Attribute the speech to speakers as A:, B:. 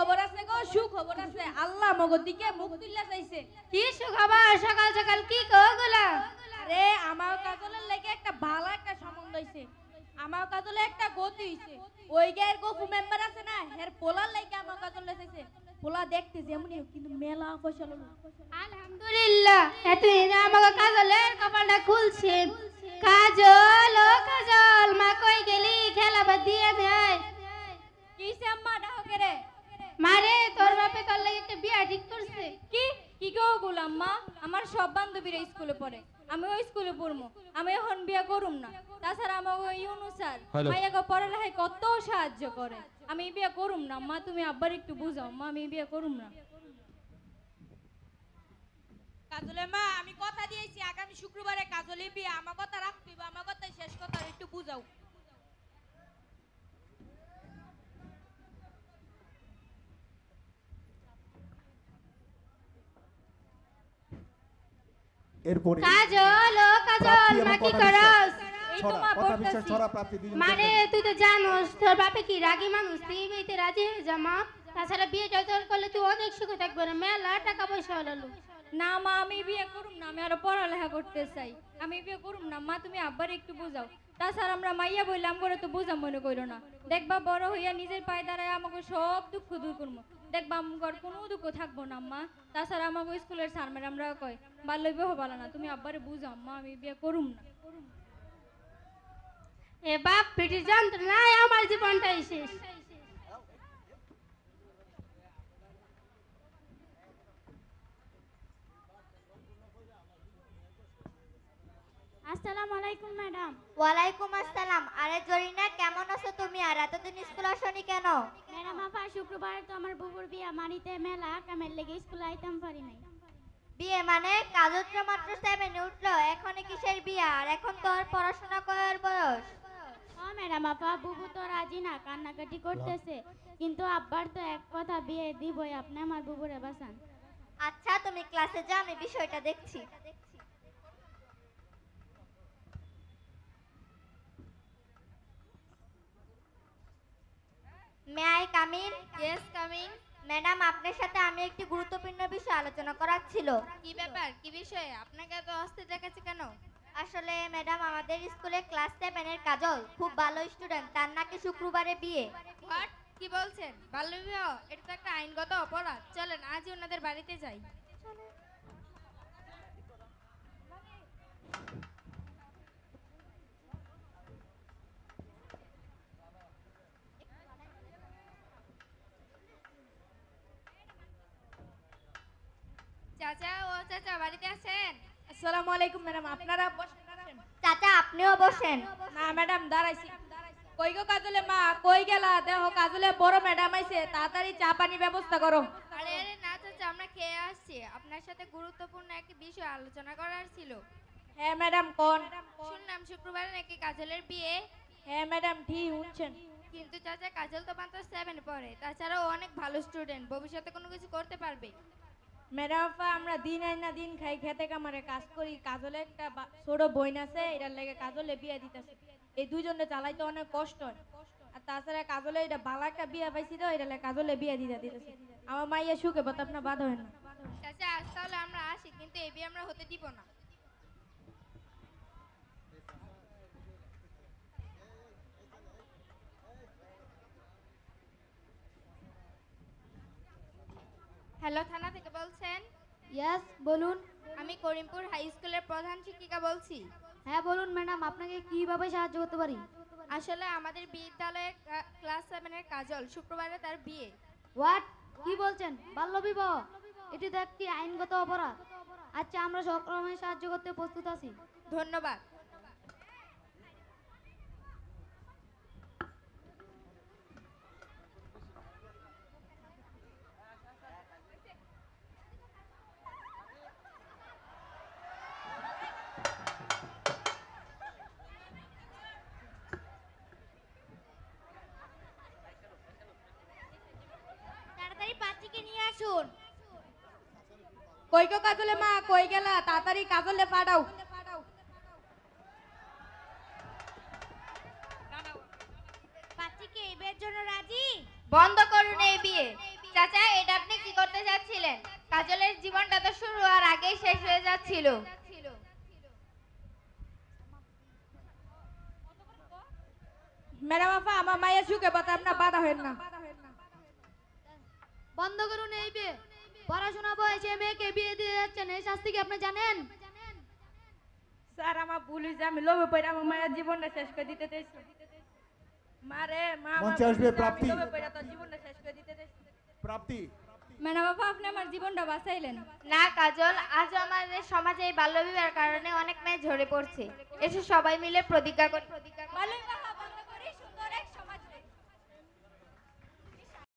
A: সুখবর আছে গো, সুখবর আছে। আল্লাহ মগর দিকে মুখ তুললা চাইছে।
B: কি সুখবর? সকাল সকাল কি কগুলা?
A: আরে আমার কাজলের লাগে একটা ভালো একটা সম্বন্ধ হইছে। আমার কাজলে একটা গতি হইছে। ওই গায়ের গফু মেম্বার আছে না, হের পোলার লাগে আমার কাজলে চাইছে। পোলা দেখতে যেমনই হোক, কিন্তু মেলা পয়সা ললো।
B: আলহামদুলিল্লাহ, এতদিন আমাকে কাজলের কপালটা খুলছে। কাজল ও কাজল, মা কই গেলি? খেলা বাদ দিয়ে দেয়।
A: কিসে আম্মা ডাকো কে রে?
B: মারে তোর বাপে তোর লাগি একটা বিয়া ঠিক করছে।
A: কি কি গো গুলাম্মা? আমার সব বান্ধবীরা স্কুলে পড়ে, আমি ওই স্কুলে পড়বো। আমি এখন বিয়া করুম না। তাছাড়া আমার ওই ইউনুস স্যার মাইয়াকে পড়ালেখায় কত সাহায্য করে। আমি বিয়া করুম না। মা তুমি আব্বার একটু বুঝাও, মা আমি বিয়া করুম না। কাজলে মা, আমি কথা দিয়েছি আগামী শুক্রবারে কাজলে বিয়া। আমার কথা রাখবি, আমার কথা শেষ কথা একটু বুঝাও।
C: এরপরে
B: কাজল ও কাজল, মা কি করস?
A: এই তো মা পড়তাছি।
B: মারে তুই তো জানোস তোর বাপে কি রাগী মানুষ, তুই বিয়েতে রাজি হয়ে যা মা। তাছাড়া বিয়েটা তোর করলে তুই অনেক সুখে থাকবে না, মেলা টাকা পয়সা হলো।
A: না মা, আমি বিয়ে করুম না। আমি আরো পড়ালেখা করতে চাই। আমি বিয়ে করুম না। মা তুমি আব্বার একটু বুঝাও। তাছাড়া আমরা মাইয়া বললাম করে তো বুঝা মনে করো না। দেখবা বড় হইয়া নিজের পায়ে দাঁড়ায় আমাকে সব দুঃখ দূর করবো। দেখবা আমার কোনো দুঃখ থাকবো না মা। তাছাড়া আমাকে স্কুলের স্যার ম্যাডামরা কয় বাল্য বিবাহ ভালো না। তুমি আব্বারে বুঝাও মা, আমি বিয়ে করুম না।
B: এ বাপ পিটির যন্ত্রণায় আমার জীবনটাই শেষ।
D: আসসালামু আলাইকুম ম্যাডাম।
E: ওয়ালাইকুম আসসালাম। আরে জরিনা, কেমন আছো তুমি? আর এতদিন স্কুল আসনি কেন?
D: ম্যাডাম আপা, শুক্রবার তো আমার বুবুর বিয়া, মানিতে মেলা কামের লেগে স্কুলে আইতাম পারি নাই।
E: বিয়ে মানে? কাজত্র মাত্র 7 উঠলো, এখন কিসের বিয়া? আর এখন তো আর পড়াশোনা করার বয়স।
D: ও ম্যাডাম আপা, বুবু তো রাজি না, কান্নাকাটি করতেছে। কিন্তু আব্বার তো এক কথা, বিয়ে দিবই, আপনি আমার বুবুরে বাঁচান।
E: আচ্ছা তুমি ক্লাসে যাও, আমি বিষয়টা দেখছি। May I come in?
B: Yes, coming.
E: Madam, আপনার সাথে আমি একটি গুরুত্বপূর্ণ বিষয় আলোচনা করার ছিল।
B: কি ব্যাপার? কি বিষয়ে? আপনাকে এত অস্থির দেখাচ্ছে কেন?
E: আসলে ম্যাডাম, আমাদের স্কুলে ক্লাস 7 এর কাজল খুব ভালো স্টুডেন্ট, তার নাকি শুক্রবারে বিয়ে।
B: হোয়াট? কি বলছেন? বাল্যবিবাহ? এটা তো একটা আইনগত অপরাধ। চলেন আজই ওনাদের বাড়িতে যাই। চাচা, ও চাচা বাড়িতে আছেন?
A: আসসালামু আলাইকুম ম্যাডাম। আপনারা বসেন।
E: চাচা আপনিও বসেন।
A: না ম্যাডাম, দাঁড়াইছি। কই গো কাজলে মা, কই গেলা? দেখো কাজলে বড় ম্যাডাম আইছে, তাড়াতাড়ি চা পানি ব্যবস্থা করো।
B: আরে আরে না চাচা, আমরা খেয়ে আসছি। আপনার সাথে গুরুত্বপূর্ণ একটি বিষয় আলোচনা করার ছিল।
A: হ্যাঁ ম্যাডাম, কোন?
B: শুনলাম শুক্রবারে নাকি কাজলের বিয়ে।
A: হ্যাঁ ম্যাডাম, ঠিক শুনছেন।
B: কিন্তু চাচা, কাজল তো মাত্র 7 পড়ে। তাছাড়াও অনেক ভালো স্টুডেন্ট, ভবিষ্যতে কোনো কিছু করতে পারবে।
A: ম্যাডাম আমরা দিন আই না দিন খাই, খেতে কামারে কাজ করি। কাজলে একটা ছোট বোন আছে, এটার লেগে কাজলে বিয়ে দিতেছে। এই দুইজনে চালাইতে অনেক কষ্ট হয়। আর তাছাড়া কাজলে এটা ভালো একটা বিয়ে পাইছি তো, এটা লেগে কাজলে বিয়ে দিতেছে। আমার মাইয়া সুখে বত আপনার বাধা হয় না।
B: চাচা আজ তাহলে আমরা আসি, কিন্তু এই বিয়ে আমরা হতে দিব না। হ্যালো, থানা থেকে বলছেন?
D: ইয়েস, বলুন।
B: আমি করিমপুর হাই স্কুলের প্রধান শিক্ষিকা বলছি।
D: হ্যাঁ বলুন ম্যাডাম, আপনাকে কিভাবে সাহায্য করতে পারি?
B: আসলে আমাদের বিদ্যালয়ের ক্লাস 7 এর কাজল, শুক্রবারে তার বিয়ে।
D: হোয়াট? কি বলছেন? বাল্যবিবাহ? এটি তো একটি আইনগত অপরাধ। আচ্ছা, আমরা সক্রমে সাহায্য করতে প্রস্তুত আছি।
B: ধন্যবাদ।
E: তাড়াতাড়ি পাত্রীকে নিয়ে আসুন।
A: কই গো কাজলে মা, কই গেলা? তাড়াতাড়ি কাজলে পাঠাও।
E: পাত্রীকে এই বিয়ের জন্য রাজি?
B: বন্ধ করুন এই বিয়ে।
E: চাচা এটা আপনি কি করতে যাচ্ছিলেন? কাজলের জীবনটা তো শুরু হওয়ার আগেই শেষ হয়ে যাচ্ছিল।
C: ম্যাডাম আপা আমার মায়ের সুখে পথে আপনার বাধা হবেন না।
B: বন্ধ করুন এই বিয়ে। পড়াশোনা বয়সে মেয়েকে বিয়ে দিয়ে যাচ্ছেন, এই শাস্তি কি আপনি জানেন?
C: স্যার আমার ভুল হয়েছে, আমি লোভে পড়ে আমার মায়ের জীবনটা শেষ করে দিতে চাইছি। মারে মা আমার
F: মঞ্চে আসবে
C: ভুল হয়েছে, আমি
F: প্রাপ্তি।
C: লোভে পড়ে তোর জীবনটা শেষ করে দিতে চাইছি।
F: প্রাপ্তি
A: ম্যাডাম আপা আপনি আমার জীবনটা বাঁচাইলেন।
E: না কাজল, আজ আমাদের সমাজে এই বাল্যবিবাহের কারণে অনেক মেয়ে ঝরে পড়ছে। এসে সবাই মিলে প্রতিজ্ঞা করি।
A: ভালোই বাহা